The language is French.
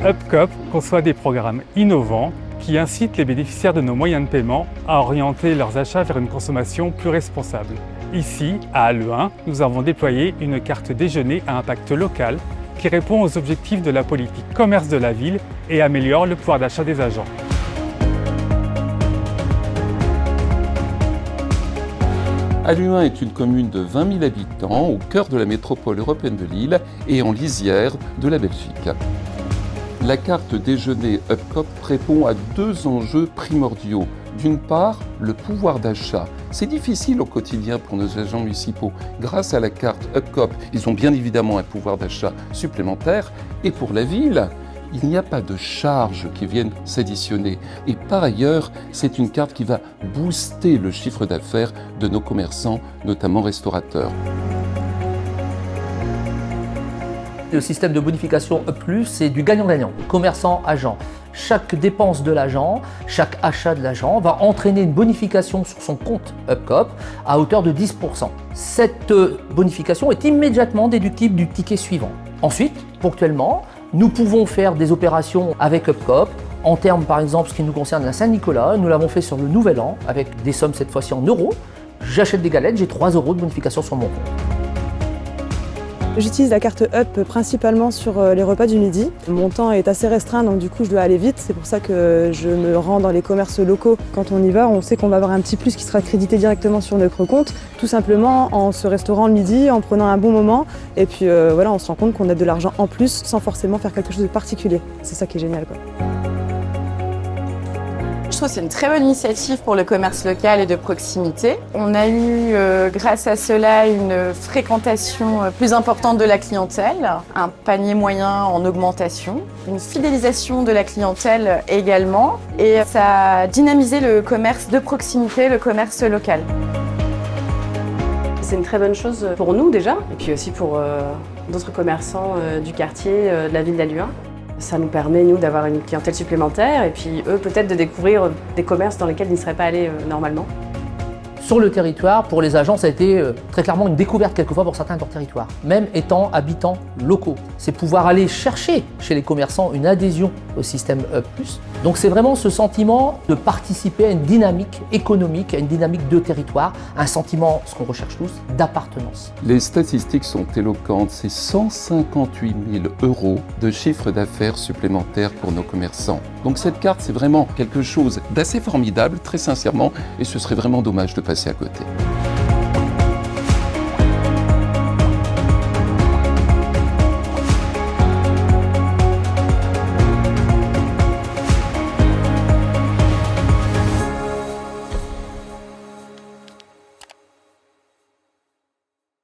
UpCoop conçoit des programmes innovants qui incitent les bénéficiaires de nos moyens de paiement à orienter leurs achats vers une consommation plus responsable. Ici, à Halluin, nous avons déployé une carte déjeuner à impact local qui répond aux objectifs de la politique commerce de la ville et améliore le pouvoir d'achat des agents. Halluin est une commune de 20 000 habitants au cœur de la métropole européenne de Lille et en lisière de la Belgique. La carte déjeuner UpCoop répond à deux enjeux primordiaux. D'une part, le pouvoir d'achat. C'est difficile au quotidien pour nos agents municipaux. Grâce à la carte UpCoop, ils ont bien évidemment un pouvoir d'achat supplémentaire. Et pour la ville, il n'y a pas de charges qui viennent s'additionner. Et par ailleurs, c'est une carte qui va booster le chiffre d'affaires de nos commerçants, notamment restaurateurs. Le système de bonification E+, c'est du gagnant-gagnant, commerçant-agent. Chaque dépense de l'agent, chaque achat de l'agent va entraîner une bonification sur son compte UpCoop à hauteur de 10%. Cette bonification est immédiatement déductible du ticket suivant. Ensuite, ponctuellement, nous pouvons faire des opérations avec UpCoop. En termes, par exemple, ce qui nous concerne la Saint-Nicolas, nous l'avons fait sur le Nouvel An, avec des sommes cette fois-ci en euros. J'achète des galettes, j'ai 3 € de bonification sur mon compte. J'utilise la carte Up principalement sur les repas du midi. Mon temps est assez restreint, donc du coup je dois aller vite. C'est pour ça que je me rends dans les commerces locaux. Quand on y va, on sait qu'on va avoir un petit plus qui sera crédité directement sur notre compte, tout simplement en se restaurant le midi, en prenant un bon moment. Et puis voilà, on se rend compte qu'on a de l'argent en plus sans forcément faire quelque chose de particulier. C'est ça qui est génial, quoi. Je trouve que c'est une très bonne initiative pour le commerce local et de proximité. On a eu, grâce à cela, une fréquentation plus importante de la clientèle, un panier moyen en augmentation, une fidélisation de la clientèle également, et ça a dynamisé le commerce de proximité, le commerce local. C'est une très bonne chose pour nous déjà, et puis aussi pour d'autres commerçants du quartier, de la ville d'Halluin. Ça nous permet, nous, d'avoir une clientèle supplémentaire et puis eux, peut-être de découvrir des commerces dans lesquels ils ne seraient pas allés normalement. Sur le territoire, pour les agents, ça a été très clairement une découverte quelquefois pour certains de leur territoire, même étant habitants locaux. C'est pouvoir aller chercher chez les commerçants une adhésion au système Up+. Donc c'est vraiment ce sentiment de participer à une dynamique économique, à une dynamique de territoire, un sentiment, ce qu'on recherche tous, d'appartenance. Les statistiques sont éloquentes, c'est 158 000 € de chiffre d'affaires supplémentaire pour nos commerçants. Donc cette carte, c'est vraiment quelque chose d'assez formidable, très sincèrement, et ce serait vraiment dommage de passer à côté.